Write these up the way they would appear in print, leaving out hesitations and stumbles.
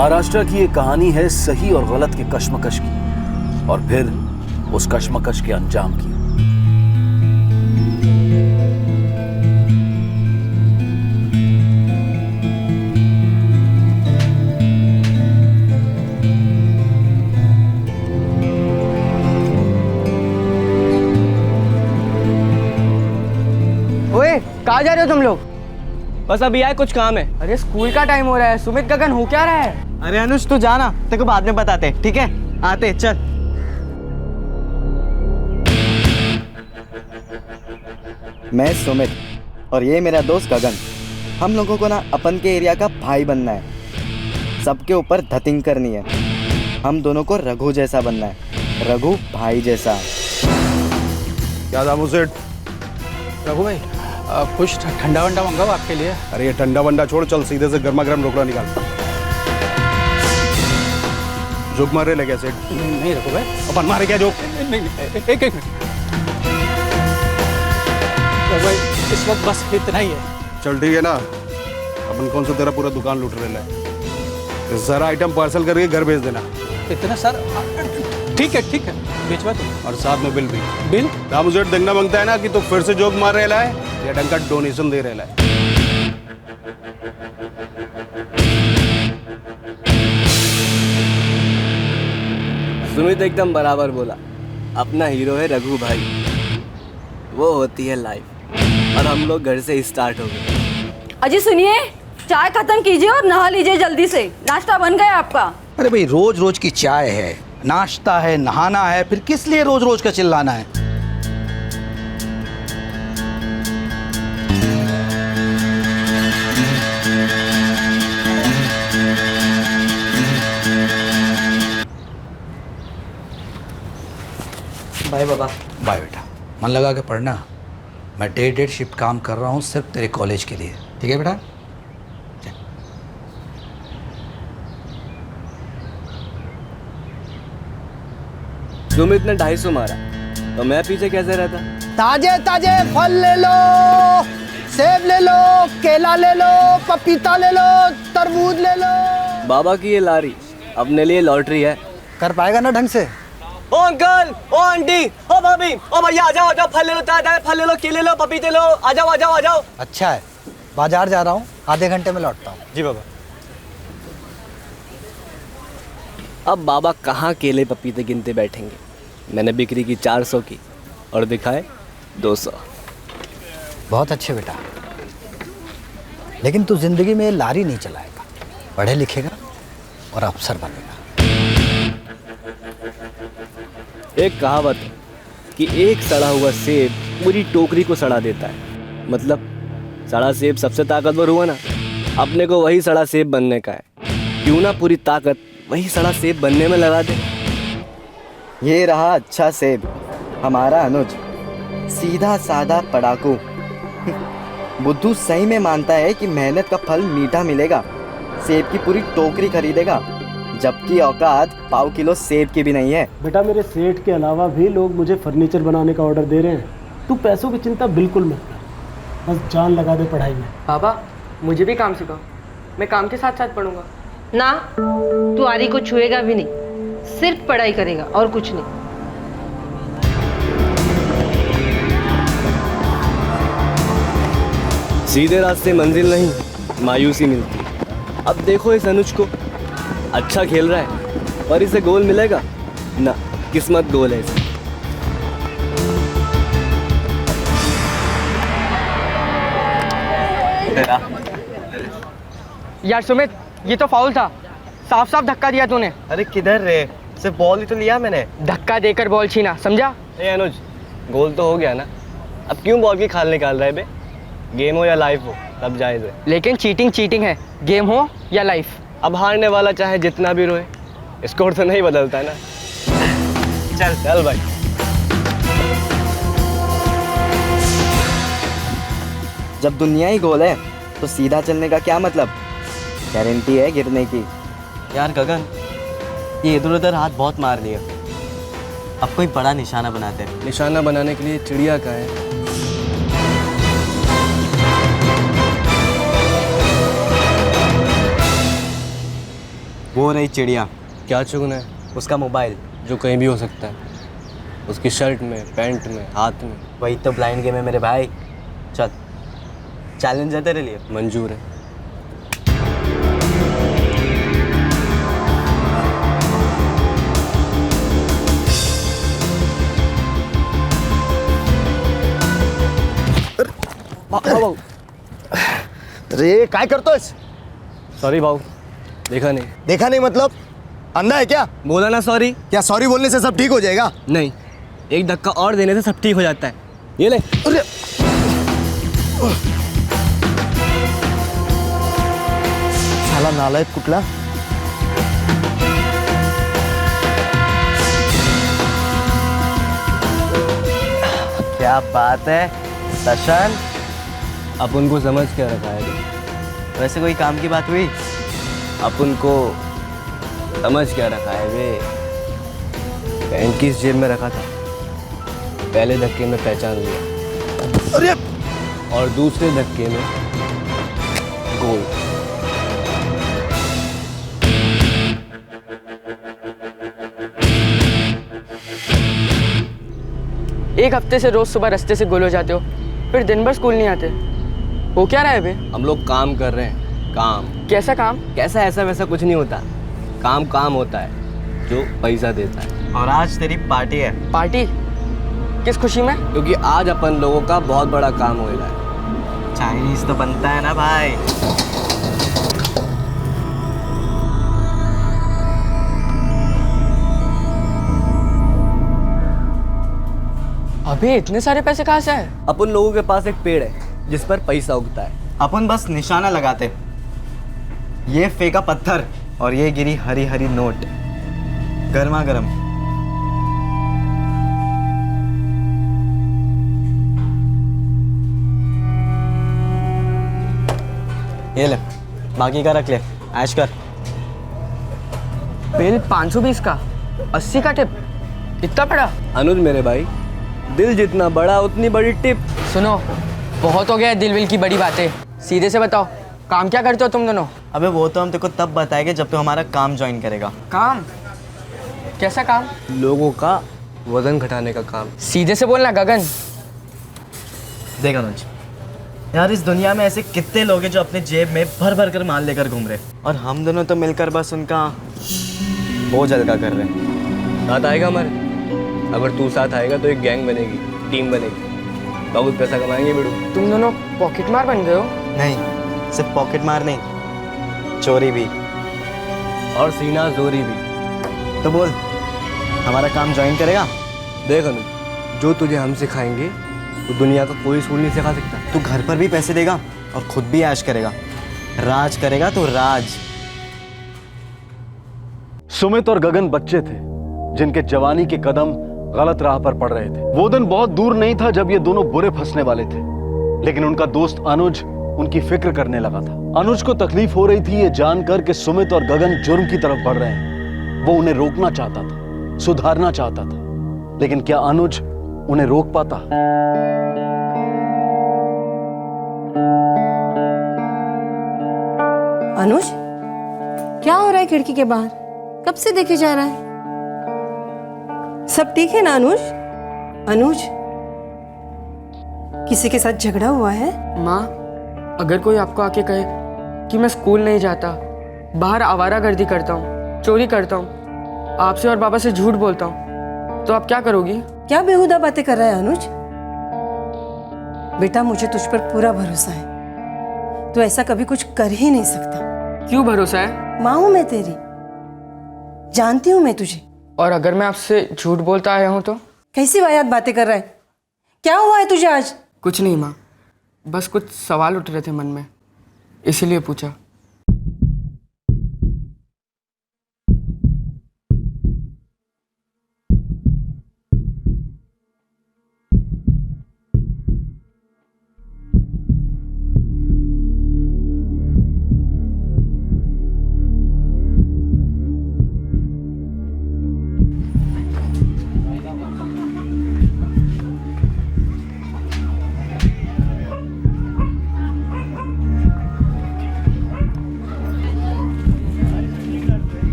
महाराष्ट्र की ये कहानी है सही और गलत के कश्मकश की, और फिर उस कश्मकश के अंजाम की। ओए, कहाँ जा रहे हो तुम लोग? बस अभी आए, कुछ काम है। अरे स्कूल का टाइम हो रहा है। सुमित गगन हो क्या रहा है? अरे अनुज तू जाना, तेरे को बाद में बताते, ठीक है? आते चल। मैं सुमित और ये मेरा दोस्त गगन। हम लोगों को ना अपन के एरिया का भाई बनना है, सबके ऊपर धतिंग करनी है। हम दोनों को रघु जैसा बनना है, रघु भाई जैसा। क्या दामू सेठ? रघु भाई कुछ ठंडा वंडा मंगाओ आपके लिए। अरे ये ठंडा वंडा छोड़, चल सीधे से गर्मा गर्म ढोकला निकाल। जोक मार रहे लगे सेठ? नहीं रघु भाई, अपन मारे क्या जोक? नहीं एक मिनट रघु भाई, इस वक्त बस इतना ही है। चल ठीक है ना, अपन कौन सा तेरा पूरा दुकान लूट रहे हैं। सारा आइटम पार्सल करके घर भेज देना। इतना सर? ठीक है भिजवा दो। और साथ में बिल भी। बिल? दामू सेठ देखना मांगता है ना कि तू फिर से जोक मार रहे है या ढंग का डोनेशन दे रहे है। सुमित एकदम बराबर बोला। अपना हीरो है रघु भाई, वो होती है लाइफ, और हम लोग घर से ही स्टार्ट हो गए। अजी सुनिए, चाय खत्म कीजिए और नहा लीजिए जल्दी से, नाश्ता बन गया आपका। अरे भाई रोज रोज की चाय है, नाश्ता है, नहाना है, फिर किस लिए रोज रोज का चिल्लाना है? बाय बाबा। बाय बेटा, मन लगा के पढ़ना। मैं डे शिफ्ट काम कर रहा हूँ सिर्फ तेरे कॉलेज के लिए, ठीक है बेटा? सुमित ने 250 मारा तो मैं पीछे कैसे रहता? ताजे ताजे फल ले लो, सेब ले लो, केला ले लो, पपीता ले लो, तरबूज ले लो। बाबा की ये लारी अपने लिए लॉटरी है। कर पाएगा ना ढंग से? ओ अंकल, ओ आंटी, ओ भाभी, ओ भैया आ जाओ, फल ले लो, ताजा फल ले लो, केले लो, पपीते लो, आ जाओ। अच्छा है, बाजार जा रहा हूँ, आधे घंटे में लौटता हूँ। जी बाबा। अब बाबा कहाँ केले पपीते गिनते बैठेंगे? मैंने बिक्री की 400 की और दिखाए 200। बहुत अच्छे बेटा, लेकिन तू जिंदगी में लारी नहीं चलाएगा, पढ़े लिखेगा और अफसर बनेगा। एक कहावत है कि एक सड़ा हुआ सेब पूरी टोकरी को सड़ा देता है। मतलब सड़ा सेब सबसे ताकतवर हुआ ना, अपने को वही सड़ा सेब बनने का है। क्यों ना पूरी ताकत वही सड़ा सेब बनने में लगा दे। ये रहा अच्छा सेब, हमारा अनुज, सीधा साधा पढ़ाकू। बुद्धू सही में मानता है कि मेहनत का फल मीठा मिलेगा, सेब की पूरी टोकरी खरीदेगा, जबकि औकात पाव किलो सेब की भी नहीं है। बेटा मेरे सेठ के अलावा भी लोग मुझे फर्नीचर बनाने का ऑर्डर दे रहे हैं। तू पैसों की चिंता बिल्कुल मत कर, बस जान लगा दे पढ़ाई में। पापा मुझे भी काम सिखाओ, मैं काम के साथ साथ पढ़ूंगा। ना, तू आरी को छुएगा भी नहीं, सिर्फ पढ़ाई करेगा और कुछ नहीं। सीधे रास्ते मंजिल नहीं, मायूसी मिलती है। अब देखो इस अनुज को, अच्छा खेल रहा है पर इसे गोल मिलेगा ना, किस्मत गोल है इसे। यार सुमित, ये तो फाउल था, साफ साफ धक्का दिया तूने। अरे किधर रे, सिर्फ बॉल ही तो लिया मैंने। धक्का देकर बॉल छीना, समझा? ए अनुज, गोल तो हो गया ना, अब क्यों बॉल की खाल निकाल रहा है बे? गेम हो या लाइफ हो, सब जायज है। लेकिन चीटिंग है, गेम हो या लाइफ। अब हारने वाला चाहे जितना भी रोए, स्कोर तो नहीं बदलता है ना। चल भाई। जब दुनिया ही गोल है तो सीधा चलने का क्या मतलब? गारंटी है गिरने की। यार गगन, ये इधर उधर हाथ बहुत मार लिया, अब कोई बड़ा निशाना बनाते हैं। निशाना बनाने के लिए चिड़िया का है। वो रही चिड़िया, क्या चुगना है? उसका मोबाइल। जो कहीं भी हो सकता है, उसकी शर्ट में, पैंट में, हाथ में। वही तो ब्लाइंड गेम है मेरे भाई। चल, चैलेंज है तेरे लिए। मंजूर है। रे काय करतोयस? सॉरी भाऊ, देखा नहीं। देखा नहीं मतलब अंधा है क्या? बोला ना सॉरी। क्या सॉरी बोलने से सब ठीक हो जाएगा? नहीं, एक धक्का और देने से सब ठीक हो जाता है। ये ले। अरे साला नालायक कुठला। क्या बात है दर्शन, अपन को समझ क्या रखा है? वैसे कोई काम की बात हुई? अपन को समझ क्या रखा है वे? पैंट किस जेब में रखा था, पहले धक्के में पहचान लिया। अरे और दूसरे धक्के में गोल। एक हफ्ते से रोज सुबह रास्ते से गोल हो जाते हो, फिर दिन भर स्कूल नहीं आते। वो क्या रहा है बे? हम लोग काम कर रहे हैं, काम। कैसा काम? कैसा ऐसा वैसा कुछ नहीं होता। काम काम होता है जो पैसा देता है। और आज तेरी पार्टी है। पार्टी? किस खुशी में? क्योंकि आज अपन लोगों का बहुत बड़ा काम हो रहा है। चाइनीज तो बनता है ना भाई। अबे इतने सारे पैसे कहाँ से आए? अपन लोगों के पास एक पेड़ है जिस पर पैसा उगता है। अपन बस निशाना लगाते। ये फेंका पत्थर और ये गिरी हरी हरी नोट, गर्मा गर्म। ये ले, बाकी का रख ले, ऐश कर। बिल 520 का, 80 का टिप। कितना पड़ा? अनुज मेरे भाई, दिल जितना बड़ा उतनी बड़ी टिप। सुनो, बहुत हो गया दिल विल की बड़ी बातें। सीधे से बताओ, काम क्या करते हो तुम दोनों? अबे वो तो हम तेरे को तब बताएंगे जब तू हमारा काम ज्वाइन करेगा। काम? कैसा काम? लोगों का वजन घटाने का काम। सीधे से बोलना गगन। देख अनुज, यार इस दुनिया में ऐसे कितने लोग हैं जो अपने जेब में भर भर कर माल लेकर घूम रहे, और हम दोनों तो मिलकर बस उनका बोझ हल्का कर रहे हैं। साथ आएगा हमारे? अगर तू साथ आएगा तो एक गैंग बनेगी, टीम बनेगी, बहुत पैसा कमाएंगे बेड़ू। तुम दोनों पॉकेट मार बन गए हो? नहीं, सिर्फ पॉकेट मार नहीं, चोरी भी और सीना जोरी भी। तो बोल, हमारा काम ज्वाइन करेगा? देख अनुज, जो तुझे हम सिखाएंगे तो दुनिया का कोई स्कूल नहीं सिखा सकता। तू घर पर भी पैसे देगा और खुद भी ऐश करेगा, राज करेगा तो राज। सुमित और गगन बच्चे थे जिनके जवानी के कदम गलत राह पर पड़ रहे थे। वो दिन बहुत दूर नहीं था जब ये दोनों बुरे फंसने वाले थे, लेकिन उनका दोस्त अनुज उनकी फिक्र करने लगा था। अनुज को तकलीफ हो रही थी ये जानकर कि सुमित और गगन जुर्म की तरफ बढ़ रहे हैं। वो उन्हें रोकना चाहता था, सुधारना चाहता था, लेकिन क्या अनुज उन्हें रोक पाता? अनुज, क्या हो रहा है खिड़की के बाहर? कब से देखे जा रहा है? सब ठीक है ना अनुज? अनुज, किसी के साथ झगड़ा हुआ है? माँ, अगर कोई आपको आके कहे कि मैं स्कूल नहीं जाता, बाहर आवारागर्दी करता हूँ, चोरी करता हूँ, आपसे और बाबा से झूठ बोलता हूँ, तो आप क्या करोगी? क्या बेहुदा बातें कर रहा है अनुज? बेटा, मुझे तुझ पर पूरा भरोसा है। तू ऐसा कभी कुछ कर ही नहीं सकता। क्यों भरोसा है? माँ हूं मैं तेरी, जानती हूं मैं तुझे। और अगर मैं आपसे झूठ बोलता आया हूँ तो? कैसी वाहियात बातें कर रहा है? क्या हुआ है तुझे आज? कुछ नहीं माँ, बस कुछ सवाल उठ रहे थे मन में, इसीलिए पूछा।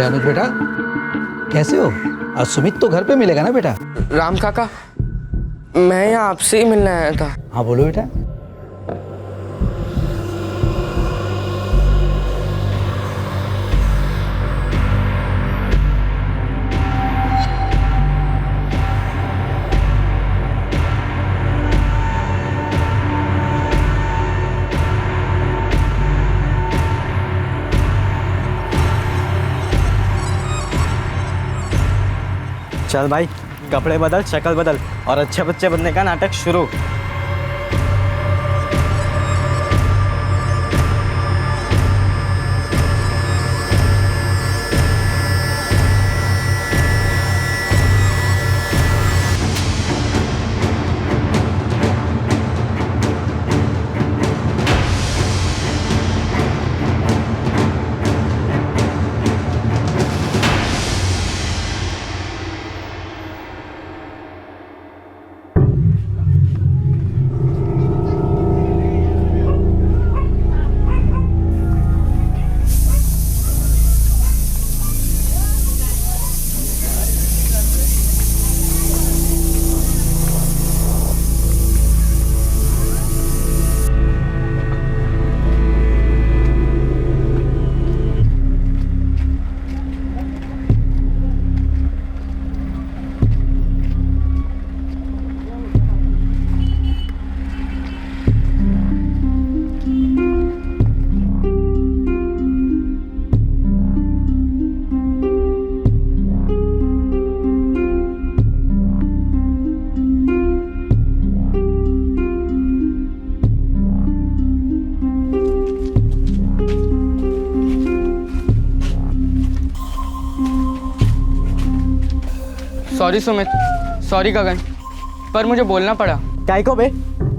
अरे अनुज बेटा, कैसे हो? आज सुमित तो घर पे मिलेगा ना बेटा? राम काका, मैं यहाँ आपसे ही मिलने आया था। हाँ बोलो बेटा। चल भाई, कपड़े बदल, शक्ल बदल और अच्छे बच्चे बनने का नाटक शुरू। सॉरी सुमित, सॉरी गगन, पर मुझे बोलना पड़ा। काय को बे?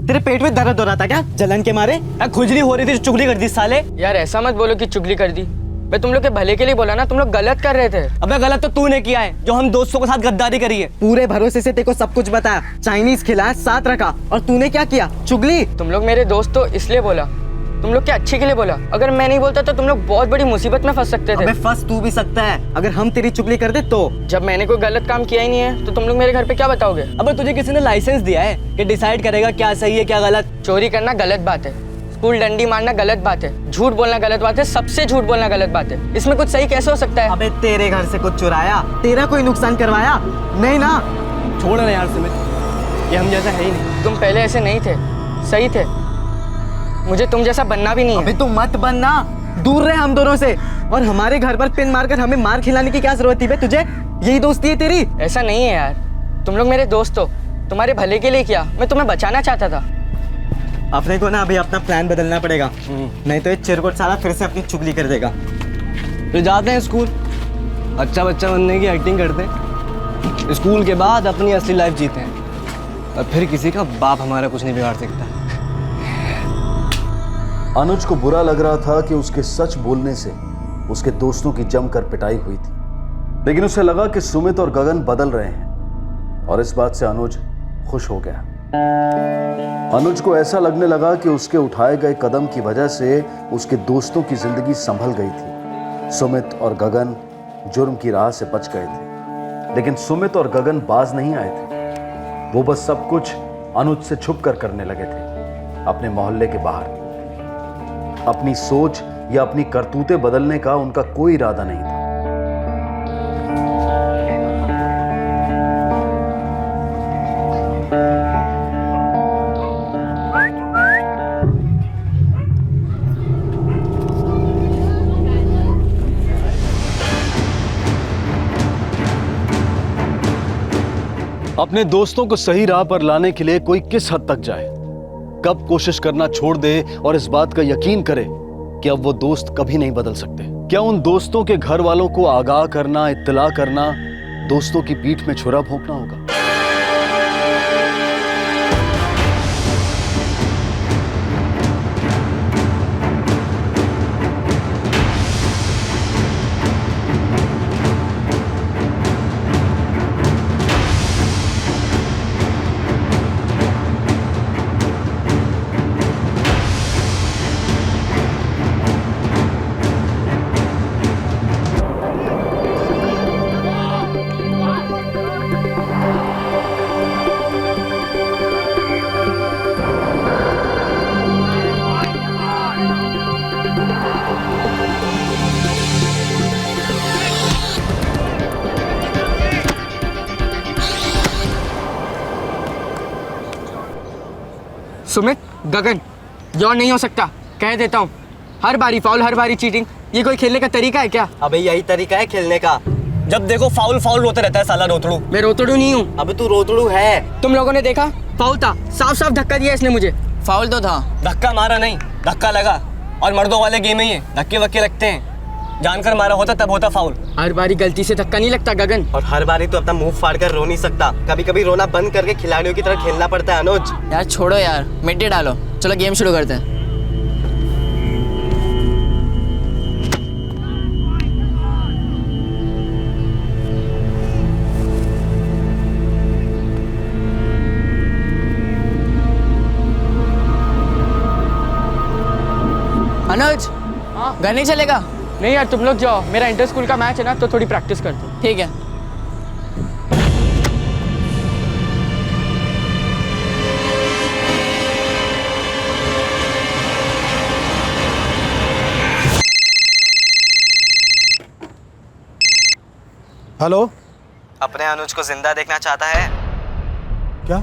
तेरे पेट में दर्द हो रहा था क्या जलन के मारे? खुजली हो रही थी, चुगली कर दी साले। यार ऐसा मत बोलो कि चुगली कर दी, मैं तुम लोग के भले के लिए बोला ना, तुम लोग गलत कर रहे थे। अबे गलत तो तूने किया है, जो हम दोस्तों के साथ गद्दारी करी है। पूरे भरोसे से तेरे को सब कुछ बताया, चाइनीज खिलाया, साथ रखा, और तूने क्या किया? चुगली। तुम लोग मेरे दोस्त तो इसलिए बोला, तुम लोग के अच्छे के लिए बोला। अगर मैं नहीं बोलता तो तुम लोग बहुत बड़ी मुसीबत में फंस सकते थे। अबे फंस तू भी सकता है अगर हम तेरी चुगली कर दे तो। जब मैंने कोई गलत काम किया ही नहीं है तो तुम लोग मेरे घर पे क्या बताओगे? अबे तुझे किसी ने लाइसेंस दिया है कि डिसाइड करेगा क्या सही है क्या गलत? चोरी करना गलत बात है, स्कूल डंडी मारना गलत बात है, झूठ बोलना गलत बात है, सबसे झूठ बोलना गलत बात है। इसमें कुछ सही कैसे हो सकता है? अबे तेरे घर से कुछ चुराया, तेरा कोई नुकसान करवाया? नहीं ना। छोड़ ना यार सुमित, ये हम जैसा है ही नहीं। तुम पहले ऐसे नहीं थे, सही थे, मुझे तुम जैसा बनना भी नहीं है। अबे तू मत बनना, दूर रहे हम दोनों से। और हमारे घर पर पिन मारकर हमें मार खिलाने की क्या जरूरत थी बे तुझे? यही दोस्ती है तेरी? ऐसा नहीं है यार, तुम लोग मेरे दोस्त हो, तुम्हारे भले के लिए किया, मैं तुम्हें बचाना चाहता था। अपने को ना अभी अपना प्लान बदलना पड़ेगा, नहीं तो ये चिरकुट साला फिर से अपनी चुगली कर देगा। तो जाते हैं स्कूल, अच्छा बच्चा बनने की एक्टिंग करते हैं, स्कूल के बाद अपनी असली लाइफ जीते हैं, और फिर किसी का बाप हमारा कुछ नहीं बिगाड़ सकता। अनुज को बुरा लग रहा था कि उसके सच बोलने से उसके दोस्तों की जमकर पिटाई हुई थी, लेकिन उसे लगा कि सुमित और गगन बदल रहे हैं, और इस बात से अनुज खुश हो गया। अनुज को ऐसा लगने लगा कि उसके उठाए गए कदम की वजह से उसके दोस्तों की जिंदगी संभल गई थी। सुमित और गगन जुर्म की राह से बच गए थे, लेकिन सुमित और गगन बाज नहीं आए थे। वो बस सब कुछ अनुज से छुप कर करने लगे थे, अपने मोहल्ले के बाहर। अपनी सोच या अपनी करतूतें बदलने का उनका कोई इरादा नहीं था। अपने दोस्तों को सही राह पर लाने के लिए कोई किस हद तक जाए, कब कोशिश करना छोड़ दे और इस बात का यकीन करे कि अब वो दोस्त कभी नहीं बदल सकते। क्या उन दोस्तों के घर वालों को आगाह करना, इत्तला करना, दोस्तों की पीठ में छुरा भोंकना होगा? सुमित, गगन, ये और नहीं हो सकता, कह देता हूँ। हर बारी फाउल, हर बारी चीटिंग, ये कोई खेलने का तरीका है क्या? अबे यही तरीका है खेलने का। जब देखो फाउल फाउल रोते रहता है साला रोतड़ू। मैं रोतड़ू नहीं हूँ। अबे तू रोतड़ू है। तुम लोगों ने देखा, फाउल था, साफ साफ धक्का दिया इसने मुझे। फाउल तो था। धक्का मारा नहीं, धक्का लगा। और मर्दों वाले गेम ही है, धक्के वक्के लगते हैं। जानकर मारा होता तब होता फाउल। हर बारी गलती से धक्का नहीं लगता गगन। और हर बारी तो अपना मुंह फाड़ कर रो नहीं सकता। कभी कभी रोना बंद करके खिलाड़ियों की तरह खेलना पड़ता है अनुज। यार छोड़ो यार, मिट्टी डालो, चलो गेम शुरू करते हैं। अनुज, घर नहीं चलेगा? नहीं यार, तुम लोग जाओ, मेरा इंटर स्कूल का मैच है ना, तो थोड़ी प्रैक्टिस करते हैं। ठीक है। हेलो, अपने अनुज को जिंदा देखना चाहता है क्या?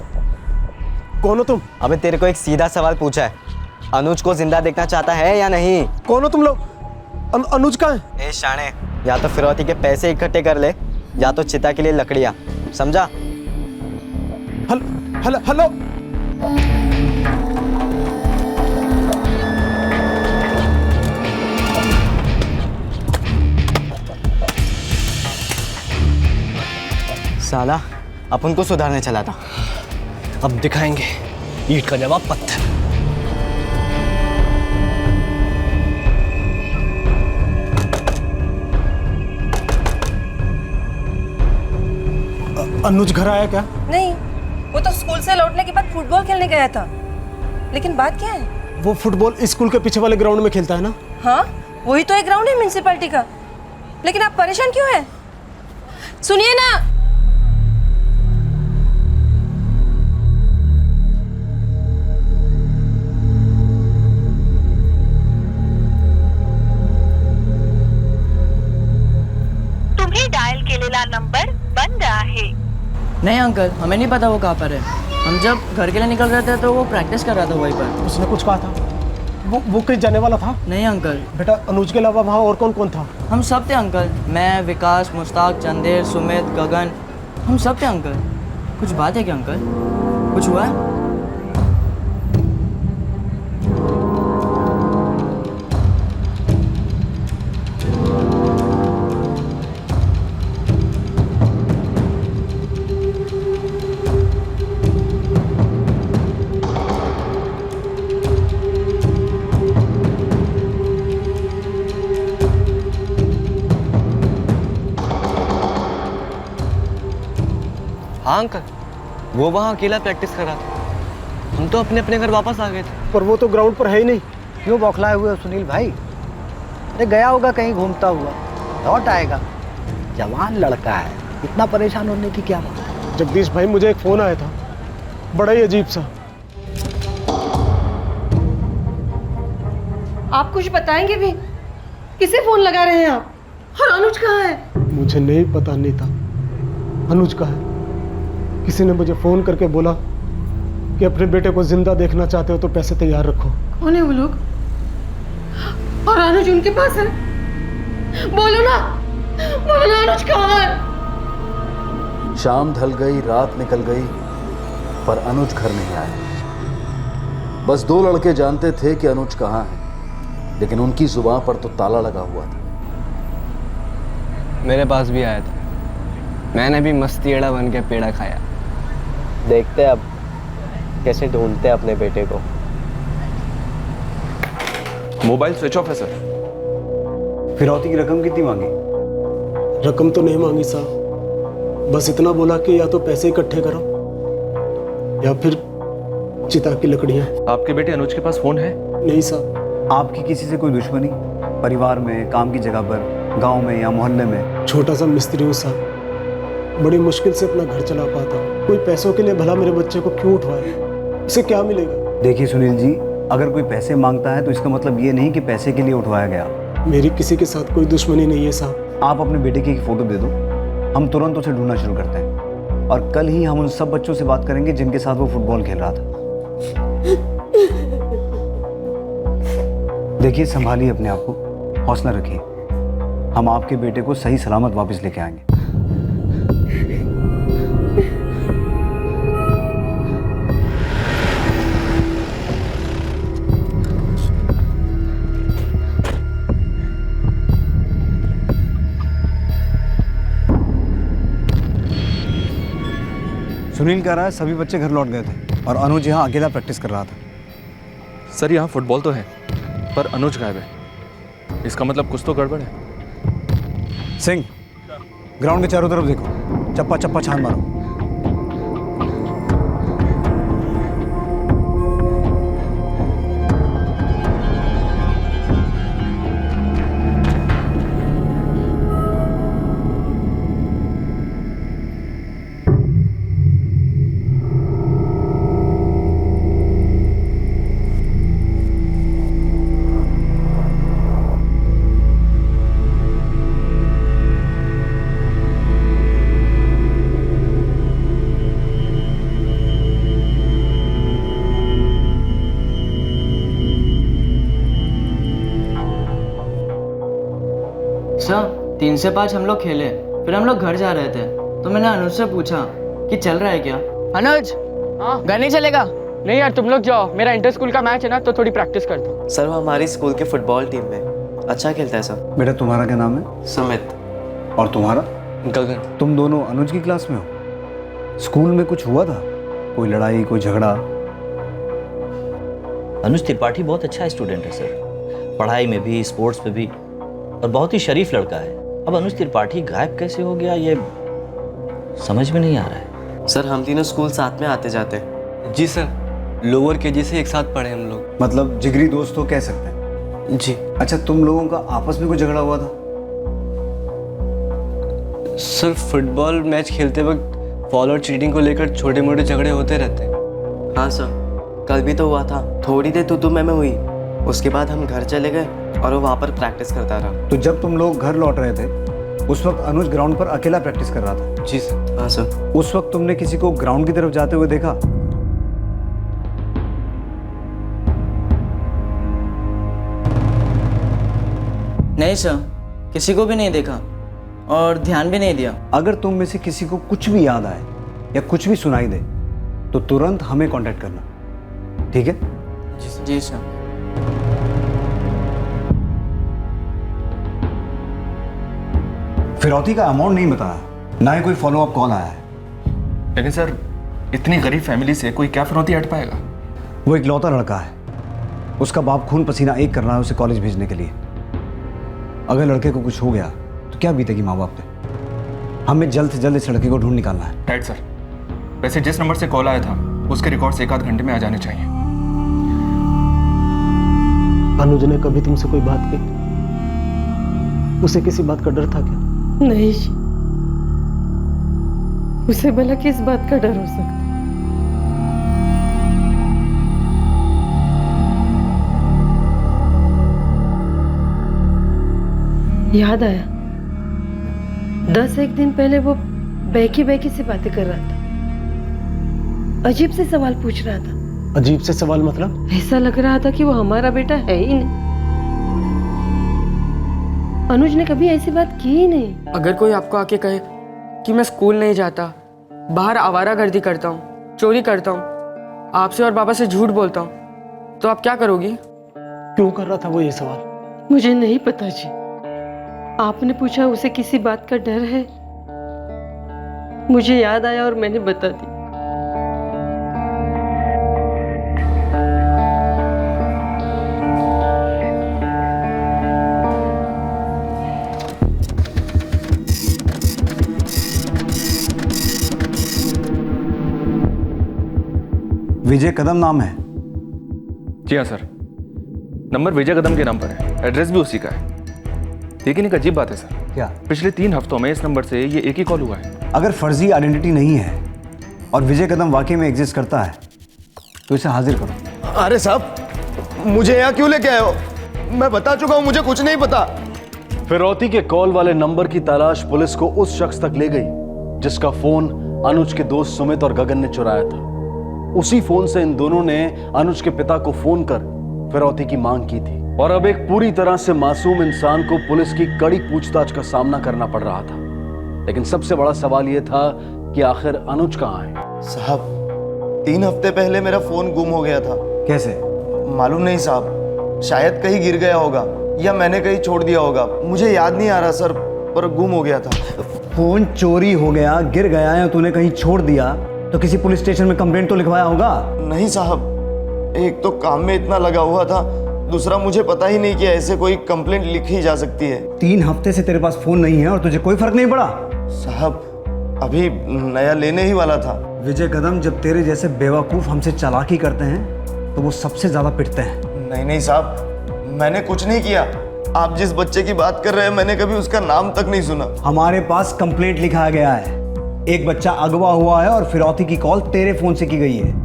कौन हो तुम? अबे तेरे को एक सीधा सवाल पूछा है, अनुज को जिंदा देखना चाहता है या नहीं? कौन हो तुम लोग? अनुज कहाँ है? ए शाणे, या तो फिरौती के पैसे इकट्ठे कर ले या तो चिता के लिए लकड़ियां, समझा? Hello hello. साला अपन को सुधारने चला था। अब दिखाएंगे ईंट का जवाब पत्थर। अनुज घर आया क्या? नहीं, वो तो स्कूल से लौटने के बाद फुटबॉल खेलने गया था। लेकिन बात क्या है? वो फुटबॉल स्कूल के पीछे वाले ग्राउंड में खेलता है ना? हाँ, वही तो एक ग्राउंड है म्युनिसिपैलिटी का। लेकिन आप परेशान क्यों हैं? सुनिए ना। तुम्हें डायल केलेला नंबर बंद आहे। नहीं अंकल, हमें नहीं पता वो कहाँ पर है। हम जब घर के लिए निकल रहे थे तो वो प्रैक्टिस कर रहा था वहीं पर। उसने कुछ कहा था? वो कहीं जाने वाला था? नहीं अंकल। बेटा, अनुज के अलावा वहाँ और कौन कौन था? हम सब थे अंकल, मैं, विकास, मुश्ताक, चंदेर, सुमित, गगन, हम सब थे अंकल। कुछ बात है क्या अंकल? कुछ हुआ है? हाँ अंकल, वो वहाँ अकेला प्रैक्टिस कर रहा था। हम तो अपने अपने घर वापस आ गए थे। पर वो तो ग्राउंड पर है ही नहीं। क्यों बौखलाए हुए हो सुनील भाई? अरे गया होगा कहीं घूमता हुआ, लौट आएगा। जवान लड़का है, इतना परेशान होने की क्या बात? जगदीश भाई, मुझे एक फोन आया था, बड़ा ही अजीब सा। आप कुछ बताएंगे भी? किसे फोन लगा रहे हैं आप? और अनुज कहाँ है? मुझे नहीं पता नीता, अनुज कहाँ है? किसी ने मुझे फोन करके बोला कि अपने बेटे को जिंदा देखना चाहते हो तो पैसे तैयार रखो। कौन है वो लोग? और अनुज उनके पास है? बोलो ना, बोलो ना, अनुज कहाँ है? शाम ढल गई, रात निकल गई, पर अनुज घर नहीं आया। बस दो लड़के जानते थे कि अनुज कहाँ है, लेकिन उनकी जुबान पर तो ताला लगा हुआ था। मेरे पास भी आया था, मैंने भी मस्ती एड़ा बन के पेड़ा खाया। देखते अब कैसे ढूंढते अपने बेटे को। मोबाइल स्विच ऑफ है सर। फिरौती की रकम कितनी मांगी? रकम तो नहीं मांगी साहब, बस इतना बोला कि या तो पैसे इकट्ठे करो या फिर चिता की लकड़ियां। आपके बेटे अनुज के पास फोन है? नहीं साहब। आपकी किसी से कोई दुश्मनी? परिवार में, काम की जगह पर, गांव में या मोहल्ले में? छोटा सा मिस्त्री हूँ साहब, बड़ी मुश्किल से अपना घर चला पाता हूँ। कोई पैसों के लिए भला मेरे बच्चे को क्यों उठवाए? उसे क्या मिलेगा? देखिए सुनील जी, अगर कोई पैसे मांगता है तो इसका मतलब ये नहीं कि पैसे के लिए उठवाया गया। मेरी किसी के साथ कोई दुश्मनी नहीं है साहब। आप अपने बेटे की एक फोटो दे दो, हम तुरंत उसे ढूंढना शुरू करते हैं। और कल ही हम उन सब बच्चों से बात करेंगे जिनके साथ वो फुटबॉल खेल रहा था। देखिए, संभालिए अपने आप को, हौसला रखिए। हम आपके बेटे को सही सलामत वापस लेके आएंगे। सुनील कह रहा है सभी बच्चे घर लौट गए थे और अनुज यहाँ अकेला प्रैक्टिस कर रहा था। सर यहाँ फुटबॉल तो है पर अनुज गायब है, इसका मतलब कुछ तो गड़बड़ है। सिंह, ग्राउंड के चारों तरफ देखो, चप्पा चप्पा छान मारो। सर 3 से 5 हम लोग खेले, फिर हम लोग घर जा रहे थे तो मैंने अनुज से पूछा कि चल रहा है क्या। अनुज, घर नहीं चलेगा? नहीं यार, तुम लोग जाओ, मेरा इंटर स्कूल का मैच है ना, तो थोड़ी प्रैक्टिस करता हूँ। सर वो हमारी स्कूल के फुटबॉल टीम में अच्छा खेलता है सर। बेटा तुम्हारा क्या नाम है? सुमित। और तुम्हारा? गगन। तुम दोनों अनुज की क्लास में हो? स्कूल में कुछ हुआ था? कोई लड़ाई, कोई झगड़ा? अनुज त्रिपाठी बहुत अच्छा स्टूडेंट है सर, पढ़ाई में भी, स्पोर्ट्स में भी, और बहुत ही शरीफ लड़का है। अब अनुज त्रिपाठी गायब कैसे हो गया ये समझ में नहीं आ रहा है। सर हम तीनों स्कूल साथ में आते जाते। जी सर, लोअर केजी से एक साथ पढ़े हम लोग। मतलब जिगरी दोस्त तो कह सकते हैं? जी। अच्छा, तुम लोगों का आपस में कोई झगड़ा हुआ था? सर फुटबॉल मैच खेलते वक्त फॉल और चीटिंग को लेकर छोटे मोटे झगड़े होते रहते हैं। हाँ सर, कल भी तो हुआ था, थोड़ी देर तू मैं हुई, उसके बाद हम घर चले गए और वो वहाँ पर प्रैक्टिस करता रहा। तो जब तुम लोग घर लौट रहे थे उस वक्त अनुज ग्राउंड पर अकेला प्रैक्टिस कर रहा था? जी सर। हाँ सर। उस वक्त तुमने किसी को ग्राउंड की तरफ जाते हुए देखा? नहीं सर, किसी को भी नहीं देखा और ध्यान भी नहीं दिया। अगर तुम में से किसी को कुछ भी याद आए या कुछ भी सुनाई दे तो तुरंत हमें कांटेक्ट करना, ठीक है? जी सर। फिरौती का अमाउंट नहीं बताया, ना ही कोई फॉलो अप कॉल आया है। लेकिन सर इतनी गरीब फैमिली से कोई क्या फिरौती हट पाएगा? वो इकलौता लड़का है, उसका बाप खून पसीना एक कर रहा है उसे कॉलेज भेजने के लिए। अगर लड़के को कुछ हो गया तो क्या बीतेगी माँ बाप पे? हमें जल्द से जल्द इस लड़के को ढूंढ निकालना है। Right sir. वैसे जिस नंबर से कॉल आया था उसके रिकॉर्ड्स 1 आध घंटे में आ जाने चाहिए। अनुज ने कभी तुमसे कोई बात की? उसे किसी बात का डर था क्या? नहीं, उसे भला किस बात का डर हो सकता? याद आया, 10-1 दिन पहले वो बैकी से बातें कर रहा था, अजीब से सवाल पूछ रहा था। अजीब से सवाल मतलब? ऐसा लग रहा था कि वो हमारा बेटा है ही नहीं। अनुज ने कभी ऐसी बात की ही नहीं। अगर कोई आपको आके कहे कि मैं स्कूल नहीं जाता, बाहर आवारागर्दी करता हूँ, चोरी करता हूँ, आपसे और बाबा से झूठ बोलता हूँ, तो आप क्या करोगी? क्यों कर रहा था वो ये सवाल? मुझे नहीं पता जी, आपने पूछा उसे किसी बात का डर है, मुझे याद आया और मैंने बता दी। विजय कदम नाम है? जी हाँ सर, नंबर विजय कदम के नाम पर है, एड्रेस भी उसी का है। लेकिन एक अजीब बात है सर। क्या? पिछले 3 हफ्तों में इस नंबर से ये एक ही कॉल हुआ है। अगर फर्जी आइडेंटिटी नहीं है और विजय कदम वाकई में एग्जिस्ट करता है तो इसे हाजिर करो। अरे साहब, मुझे यहाँ क्यों लेके आए हो? मैं बता चुका हूँ, मुझे कुछ नहीं पता। फिरौती के कॉल वाले नंबर की तलाश पुलिस को उस शख्स तक ले गई जिसका फोन अनुज के दोस्त सुमित और गगन ने चुराया था। उसी फोन से इन दोनों ने अनुज के पिता को फोन कर फिरौती की मांग की थी। और अब एक पूरी तरह से मासूम इंसान को पुलिस की कड़ी पूछताछ का सामना करना पड़ रहा था। लेकिन सबसे बड़ा सवाल यह था कि आखिर अनुज कहाँ है। साहब 3 हफ्ते पहले मेरा फोन गुम हो गया था। कैसे? मालूम नहीं साहब, शायद कहीं गिर गया होगा या मैंने कहीं छोड़ दिया होगा, मुझे याद नहीं आ रहा सर, पर गुम हो गया था। फोन चोरी हो गया, गिर गया या तूने कहीं छोड़ दिया तो किसी पुलिस स्टेशन में कंप्लेंट तो लिखवाया होगा। नहीं साहब, एक तो काम में इतना लगा हुआ था, दूसरा मुझे पता ही नहीं कि ऐसे कोई कंप्लेंट लिखी जा सकती है। 3 हफ्ते से तेरे पास फोन नहीं है और तुझे कोई फर्क नहीं पड़ा? साहब अभी नया लेने ही वाला था। विजय कदम, जब तेरे जैसे बेवकूफ हमसे चालाकी करते हैं तो वो सबसे ज्यादा पिटते हैं। नहीं नहीं साहब, मैंने कुछ नहीं किया। आप जिस बच्चे की बात कर रहे हैं मैंने कभी उसका नाम तक नहीं सुना। हमारे पास कंप्लेंट लिखा गया है, एक बच्चा अगवा हुआ है और फिरौती की कॉल तेरे फोन से की गई है।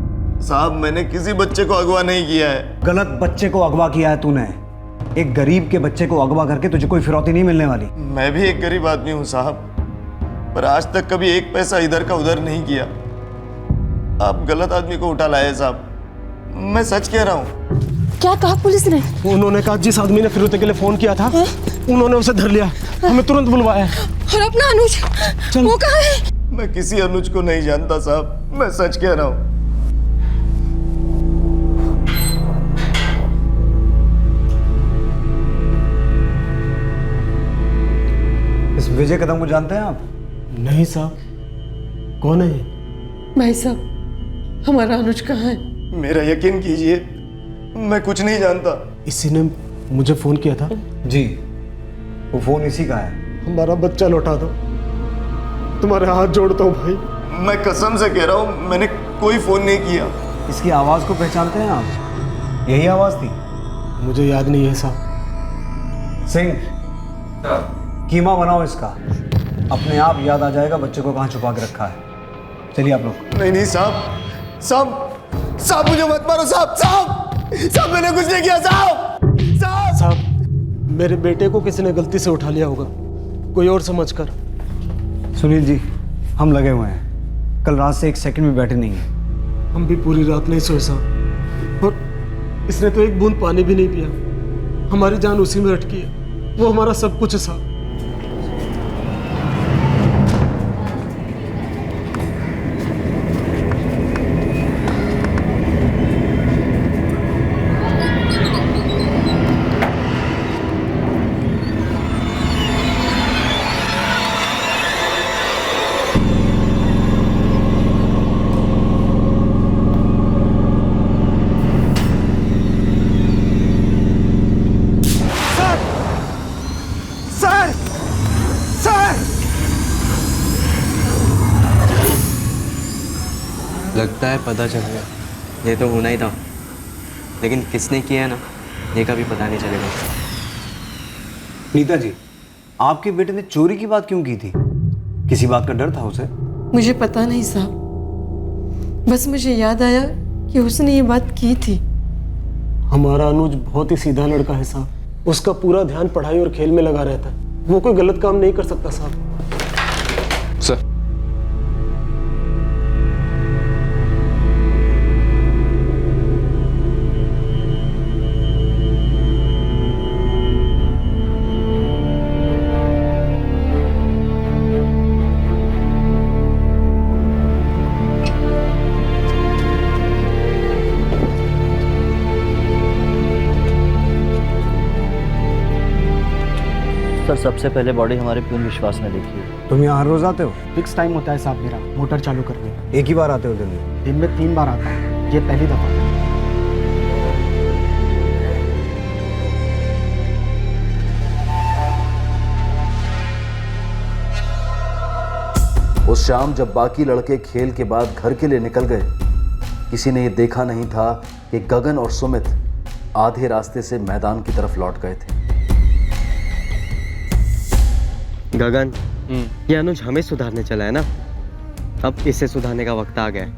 साहब मैंने किसी बच्चे को अगवा नहीं किया है। गलत बच्चे को अगवा किया है तूने। एक गरीब के बच्चे को अगवा करके तुझे कोई फिरौती नहीं मिलने वाली। मैं भी एक गरीब आदमी हूँ साहब, पर आज तक कभी एक पैसा इधर का उधर नहीं किया। आप गलत आदमी को उठा लाए साहब, मैं सच कह रहा हूँ। क्या कहा पुलिस ने? उन्होंने कहा जिस आदमी ने फिरौती के लिए फोन किया था उन्होंने उसे धर लिया, हमें तुरंत बुलवाया। और अपना अनुज वो कहाँ है? मैं किसी अनुज को नहीं जानता साहब, मैं सच कह रहा हूँ। इस विजय कदम को जानते हैं आप? नहीं साहब, कौन है ये? भाई साहब हमारा अनुज कहाँ है? मेरा यकीन कीजिए, मैं कुछ नहीं जानता। इसी ने मुझे फोन किया था। जी, वो फोन इसी का है। हमारा बच्चा लौटा दो, तुम्हारे हाथ जोड़ता हूँ भाई। मैं कसम से कह रहा हूँ मैंने कोई फोन नहीं किया। इसकी आवाज को पहचानते हैं आप? यही आवाज थी? मुझे याद नहीं है साहब। सिंह, कीमा बनाओ इसका, अपने आप याद आ जाएगा बच्चे को कहाँ छुपा के रखा है। चलिए आप लोग। नहीं नहीं साहब, साहब साहब मुझे मत मारो साहब, साहब मैंने कुछ नहीं किया साहब। साहब मेरे बेटे को किसी ने गलती से उठा लिया होगा, कोई और समझकर। सुनील जी, हम लगे हुए हैं, कल रात से 1 सेकंड भी बैठे नहीं हैं। हम भी पूरी रात नहीं सोए साहब, और इसने तो एक बूंद पानी भी नहीं पिया। हमारी जान उसी में अटकी है, वो हमारा सब कुछ है साहब। लगता है पता चल गया। ये तो होना ही था, लेकिन किसने किया ना ये कभी पता नहीं चलेगा। नीता जी, आपके बेटे ने चोरी की बात क्यों की थी? किसी बात का डर था उसे? मुझे पता नहीं साहब, बस मुझे याद आया कि उसने ये बात की थी। हमारा अनुज बहुत ही सीधा लड़का है साहब, उसका पूरा ध्यान पढ़ाई और खेल में लगा रहता है, वो कोई गलत काम नहीं कर सकता साहब। सर, सर सबसे पहले बॉडी हमारे प्यून विश्वास ने देखी है। तुम यहाँ हर रोज आते हो? फिक्स टाइम होता है साहब मेरा मोटर चालू करने। एक ही बार आते हो दिन में 3 बार आता है, ये पहली दफा। उस शाम जब बाकी लड़के खेल के बाद घर के लिए निकल गए, किसी ने यह देखा नहीं था कि गगन और सुमित आधे रास्ते से मैदान की तरफ लौट गए थे। गगन, ये अनुज हमें सुधारने चला है ना, अब इसे सुधारने का वक्त आ गया है।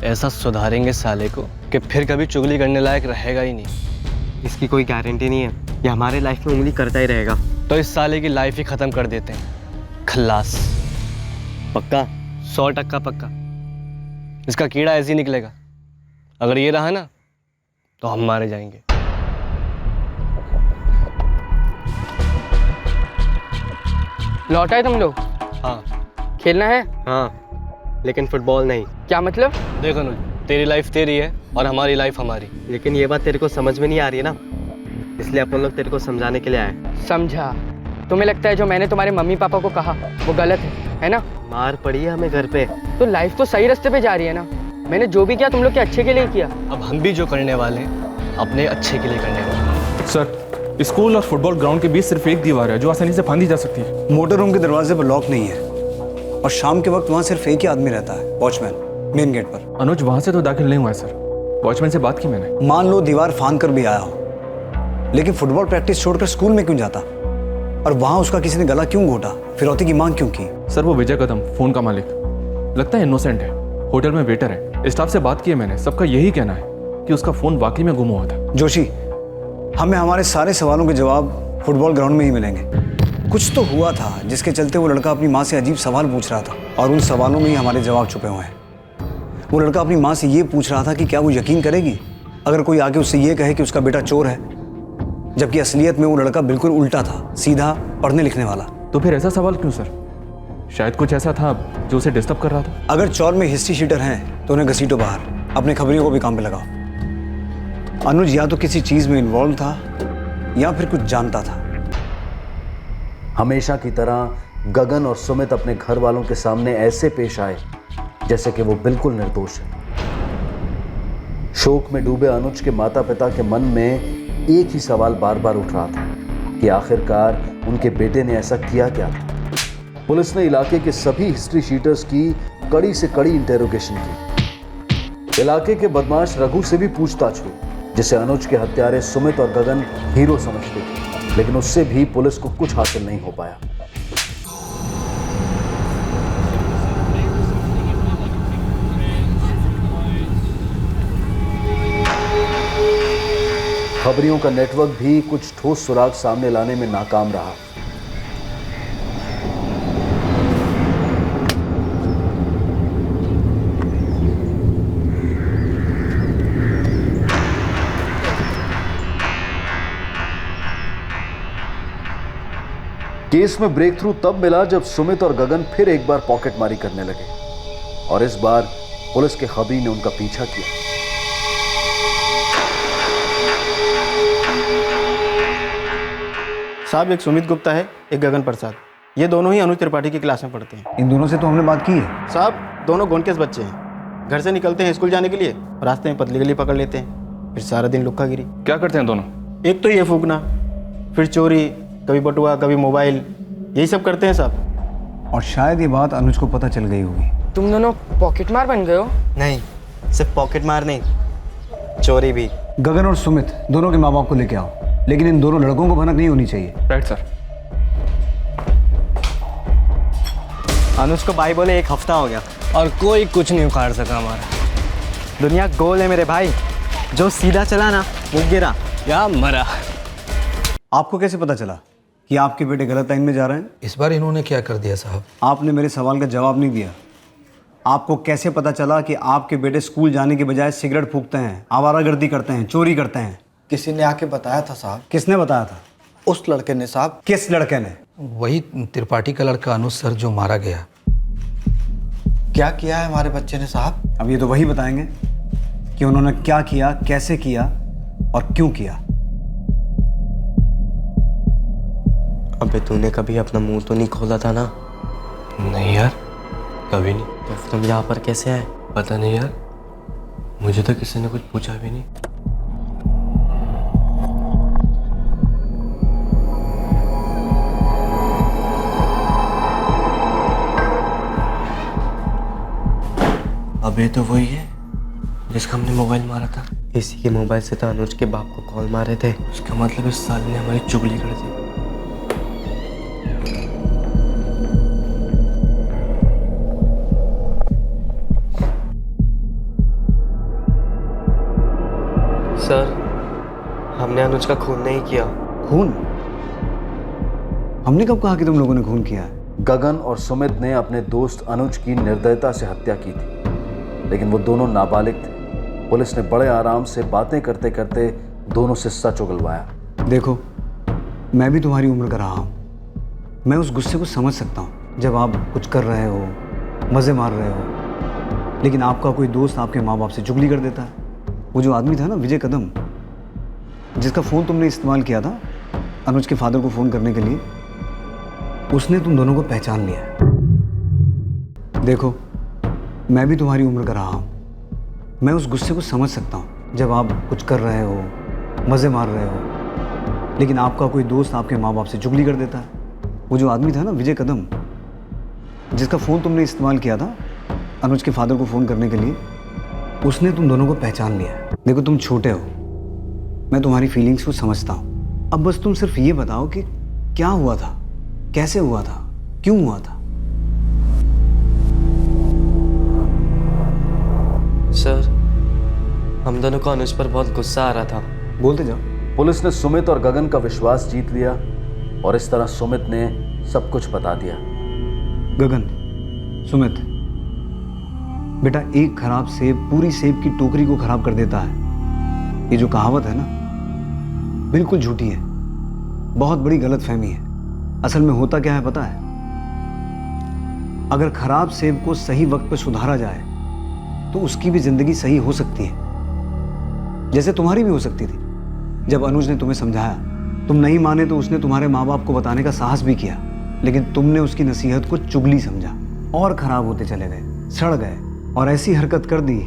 ऐसा सुधारेंगे साले को कि फिर कभी चुगली करने लायक रहेगा ही नहीं। इसकी कोई गारंटी नहीं है, ये हमारे लाइफ में उंगली करता ही रहेगा। तो इस साले की लाइफ ही खत्म कर देते हैं। खल्लास। पक्का? 100% पक्का। इसका कीड़ा ऐसे ही निकलेगा। अगर ये रहा ना तो हम मारे जाएंगे। लौटा है तुम लोग? हाँ। खेलना है? हाँ, लेकिन फुटबॉल नहीं। क्या मतलब? देख अनुज, तेरी लाइफ तेरी है और हमारी लाइफ हमारी, लेकिन ये बात तेरे को समझ में नहीं आ रही है ना, इसलिए अपन लोग तेरे को समझाने के लिए आए। समझा? तुम्हें लगता है जो मैंने तुम्हारे मम्मी पापा को कहा वो गलत है ना? मार पड़ी है हमें घर पे, तो लाइफ तो सही रास्ते पे जा रही है ना। मैंने जो भी किया तुम लोग के अच्छे के लिए किया। अब हम भी जो करने वाले हैं अपने अच्छे के लिए करने वाले। सर, स्कूल और फुटबॉल ग्राउंड के बीच सिर्फ एक दीवार है जो आसानी से फांदी जा सकती है। मोटर रूम के दरवाजे पर लॉक नहीं है और शाम के वक्त वहाँ सिर्फ एक ही आदमी रहता है, वॉचमैन, मेन गेट पर। अनुज वहाँ से तो दाखिल नहीं हुआ है सर, वॉचमैन से बात की मैंने। मान लो दीवार फांद कर भी आया हो, लेकिन फुटबॉल प्रैक्टिस छोड़कर स्कूल में क्यों जाता? और वहाँ उसका किसी ने गला क्यों घोटा, फिरौती की मांग क्यों की? सर वो विजय कदम, फोन का मालिक, लगता है इनोसेंट है, होटल में वेटर है। स्टाफ से बात की है मैंने, सबका यही कहना है कि उसका फोन वाकई में गुम हुआ था। जोशी, हमें हमारे सारे सवालों के जवाब फुटबॉल ग्राउंड में ही मिलेंगे। कुछ तो हुआ था जिसके चलते वो लड़का अपनी माँ से अजीब सवाल पूछ रहा था, और उन सवालों में ही हमारे जवाब छुपे हुए हैं। वो लड़का अपनी माँ से ये पूछ रहा था कि क्या वो यकीन करेगी अगर कोई आके उससे ये कहे कि उसका बेटा चोर है, जबकि असलियत में वो लड़का बिल्कुल उल्टा था, सीधा पढ़ने लिखने वाला। तो फिर ऐसा सवाल क्यों सर? शायद कुछ ऐसा था जो उसे डिस्टर्ब कर रहा था। अगर चौर में हिस्ट्री शीटर हैं तो उन्हें घसीटो बाहर, अपने खबरियों को भी काम पे लगाओ। अनुज या तो किसी चीज में इन्वॉल्व था या फिर कुछ जानता था। हमेशा की तरह गगन और सुमित अपने घर वालों के सामने ऐसे पेश आए जैसे कि वो बिल्कुल निर्दोष है। शोक में डूबे अनुज के माता पिता के मन में एक ही सवाल बार बार उठ रहा था कि आखिरकार उनके बेटे ने ऐसा किया क्या था। पुलिस ने इलाके के सभी हिस्ट्री शीटर्स की कड़ी से कड़ी इंटेरोगेशन की। इलाके के बदमाश रघु से भी पूछताछ हुई, जिसे अनुज के हत्यारे सुमित और गगन हीरो समझते थे, लेकिन उससे भी पुलिस को कुछ हासिल नहीं हो पाया। खबरियों का नेटवर्क भी कुछ ठोस सुराग सामने लाने में नाकाम रहा। केस में ब्रेक थ्रू तब मिला जब सुमित और गगन फिर एक बार पॉकेटमारी करने लगे, और इस बार पुलिस के खबरी ने उनका पीछा किया। साहब, एक सुमित गुप्ता है, एक गगन प्रसाद, ये दोनों ही अनुज त्रिपाठी की क्लास में पढ़ते हैं। इन दोनों से तो हमने बात की है। साहब, दोनों गोंडकेस बच्चे हैं, घर से निकलते हैं स्कूल जाने के लिए, रास्ते में पतली गली पकड़ लेते हैं, फिर सारा दिन लुक्का गिरी। क्या करते हैं दोनों? एक तो ये फूकना, फिर चोरी, कभी बटुआ, कभी मोबाइल, यही सब करते हैं साहब। और शायद ये बात अनुज को पता चल गई होगी। तुम दोनों पॉकेट मार बन गए हो? नहीं, सिर्फ पॉकेट मार नहीं, चोरी भी। गगन और सुमित दोनों के माँ बाप को लेके आओ, लेकिन इन दोनों लड़कों को भनक नहीं होनी चाहिए। Right sir. अनुज को भाई बोले 1 हफ्ता हो गया और कोई कुछ नहीं उखाड़ सका हमारा। दुनिया गोल है मेरे भाई, जो सीधा चला ना वो गिरा या मरा। आपको कैसे पता चला कि आपके बेटे गलत लाइन में जा रहे हैं? इस बार इन्होंने क्या कर दिया साहब? आपने मेरे सवाल का जवाब नहीं दिया। आपको कैसे पता चला कि आपके बेटे स्कूल जाने के बजाय सिगरेट फूकते हैं, आवारागर्दी करते हैं, चोरी करते हैं? किसी ने आके बताया था साहब। किसने बताया था? उस लड़के ने साहब। किस लड़के ने? वही त्रिपाठी का लड़का अनुज सर जो मारा गया। क्या किया है हमारे बच्चे ने साहब? अब ये तो वही बताएंगे कि उन्होंने क्या किया, कैसे किया और क्यों किया। अबे तूने कभी अपना मुंह तो नहीं खोला था ना? नहीं यार, कभी नहीं। तो फिर तुम यहाँ पर कैसे आए? पता नहीं यार, मुझे तो किसी ने कुछ पूछा भी नहीं। अबे तो वही है जिसका हमने मोबाइल मारा था। इसी के मोबाइल से तो अनुज के बाप को कॉल मारे थे। उसका मतलब इस साल ने हमारी चुगली कर दी। सर, हमने अनुज का खून नहीं किया। खून? हमने कब कहा कि तुम लोगों ने खून किया है? गगन और सुमित ने अपने दोस्त अनुज की निर्दयता से हत्या की थी, लेकिन वो दोनों नाबालिग थे। पुलिस ने बड़े आराम से बातें करते करते दोनों से सच उगलवाया। देखो, मैं भी तुम्हारी उम्र का रहा हूं, मैं उस गुस्से को समझ सकता हूँ जब आप कुछ कर रहे हो, मज़े मार रहे हो, लेकिन आपका कोई दोस्त आपके माँ बाप से चुगली कर देता है। वो जो आदमी था ना, विजय कदम, जिसका फ़ोन तुमने इस्तेमाल किया था अनुज के फादर को फ़ोन करने के लिए, उसने तुम दोनों को पहचान लिया है। देखो, मैं भी तुम्हारी उम्र का रहा हूँ। मैं उस गुस्से को समझ सकता हूँ जब आप कुछ कर रहे हो, मज़े मार रहे हो, लेकिन आपका कोई दोस्त आपके माँ बाप से चुगली कर देता है। वो जो आदमी था ना, विजय कदम, जिसका फ़ोन तुमने इस्तेमाल किया था अनुज के फादर को फ़ोन करने के लिए, उसने तुम दोनों को पहचान लिया है। देखो, तुम छोटे हो, मैं तुम्हारी फीलिंग्स को समझता हूँ। अब बस तुम सिर्फ ये बताओ कि क्या हुआ था, कैसे हुआ था, क्यों हुआ था। सर, हम दोनों को अनुज पर बहुत गुस्सा आ रहा था। बोलते जाओ। पुलिस ने सुमित और गगन का विश्वास जीत लिया और इस तरह सुमित ने सब कुछ बता दिया। गगन, सुमित, बेटा, एक खराब सेब पूरी सेब की टोकरी को खराब कर देता है। ये जो कहावत है ना, बिल्कुल झूठी है, बहुत बड़ी गलतफहमी है। असल में होता क्या है पता है? अगर खराब सेब को सही वक्त पर सुधारा जाए तो उसकी भी जिंदगी सही हो सकती है, जैसे तुम्हारी भी हो सकती थी। जब अनुज ने तुम्हें समझाया, तुम नहीं माने तो उसने तुम्हारे माँ बाप को बताने का साहस भी किया, लेकिन तुमने उसकी नसीहत को चुगली समझा और खराब होते चले गए, सड़ गए और ऐसी हरकत कर दी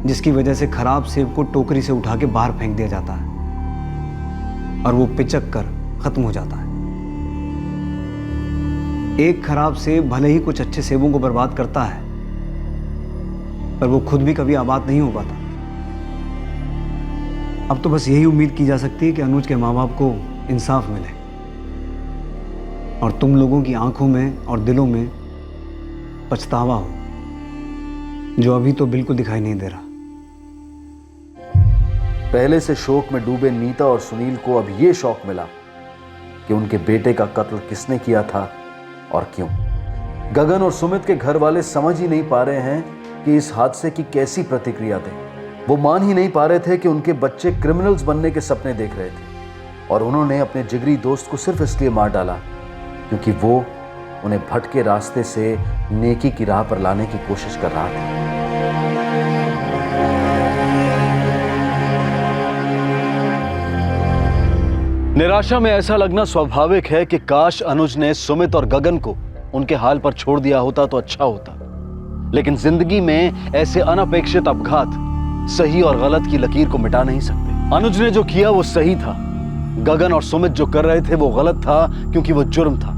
जिसकी वजह से खराब सेब को टोकरी से उठा के बाहर फेंक दिया जाता है और वो पिचक कर खत्म हो जाता है। एक खराब सेब भले ही कुछ अच्छे सेबों को बर्बाद करता है, पर वो खुद भी कभी आबाद नहीं हो पाता। अब तो बस यही उम्मीद की जा सकती है कि अनुज के माँ बाप को इंसाफ मिले और तुम लोगों की आंखों में और दिलों में पछतावा हो, जो अभी तो बिल्कुल दिखाई नहीं दे रहा। पहले से शोक में डूबे नीता और सुनील को अब यह शौक मिला कि उनके बेटे का कत्ल किसने किया था और क्यों। गगन और सुमित के घर वाले समझ ही नहीं पा रहे हैं कि इस हादसे की कैसी प्रतिक्रिया दें। वो मान ही नहीं पा रहे थे कि उनके बच्चे क्रिमिनल्स बनने के सपने देख रहे थे और उन्होंने अपने जिगरी दोस्त को सिर्फ इसलिए मार डाला क्योंकि वो उन्हें भटके रास्ते से नेकी की राह पर लाने की कोशिश कर रहा था। निराशा में ऐसा लगना स्वाभाविक है कि काश अनुज ने सुमित और गगन को उनके हाल पर छोड़ दिया होता तो अच्छा होता, लेकिन जिंदगी में ऐसे अनपेक्षित अपघात सही और गलत की लकीर को मिटा नहीं सकते। अनुज ने जो किया वो सही था, गगन और सुमित जो कर रहे थे वो गलत था क्योंकि वो जुर्म था।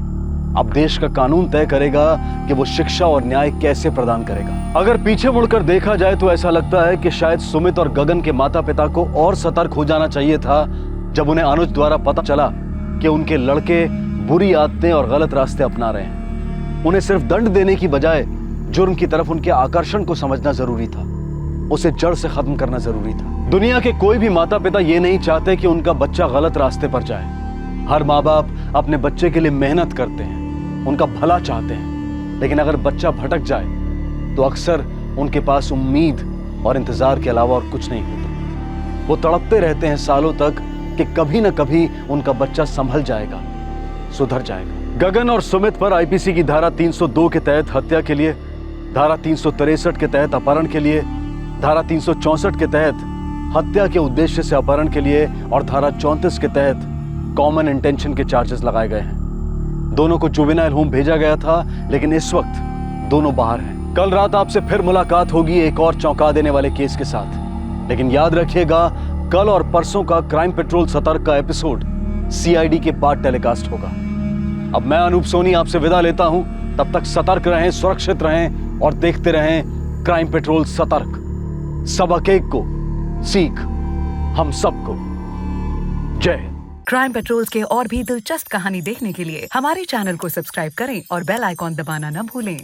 अब देश का कानून तय करेगा कि वो शिक्षा और न्याय कैसे प्रदान करेगा। अगर पीछे मुड़कर देखा जाए तो ऐसा लगता है कि शायद सुमित और गगन के माता पिता को और सतर्क हो जाना चाहिए था जब उन्हें अनुज द्वारा पता चला कि उनके लड़के बुरी आदतें और गलत रास्ते अपना रहे हैं। उन्हें सिर्फ दंड देने की बजाय जुर्म की तरफ उनके आकर्षण को समझना जरूरी था, उसे जड़ से खत्म करना जरूरी था। दुनिया के कोई भी माता पिता ये नहीं चाहते कि उनका बच्चा गलत रास्ते पर जाए। हर माँ बाप अपने बच्चे के लिए मेहनत करते हैं, उनका भला चाहते हैं, लेकिन अगर बच्चा भटक जाए तो अक्सर उनके पास उम्मीद और इंतजार के अलावा और कुछ नहीं होता। वो तड़पते रहते हैं सालों तक कि कभी न कभी उनका बच्चा संभल जाएगा, सुधर जाएगा। गगन और सुमित पर आईपीसी की धारा 302 के तहत हत्या के लिए, धारा 363 के तहत अपहरण के लिए, धारा 364 के तहत हत्या के उद्देश्य से अपहरण के लिए और धारा 34 के तहत कॉमन इंटेंशन के चार्जेस लगाए गए हैं। दोनों को जुवेनाइल होम भेजा गया था, लेकिन इस वक्त दोनों बाहर हैं। कल रात आपसे फिर मुलाकात होगी एक और चौंका देने वाले केस के साथ, लेकिन याद रखिएगा कल और परसों का क्राइम पेट्रोल सतर्क का एपिसोड सीआईडी के बाद टेलीकास्ट होगा। अब मैं अनूप सोनी आपसे विदा लेता हूं, तब तक सतर्क रहें, सुरक्षित रहें और देखते रहें क्राइम पेट्रोल सतर्क। सबक एक को सीख हम सबको। जय। क्राइम पेट्रोल्स के और भी दिलचस्प कहानी देखने के लिए हमारे चैनल को सब्सक्राइब करें और बेल आइकॉन दबाना न भूलें।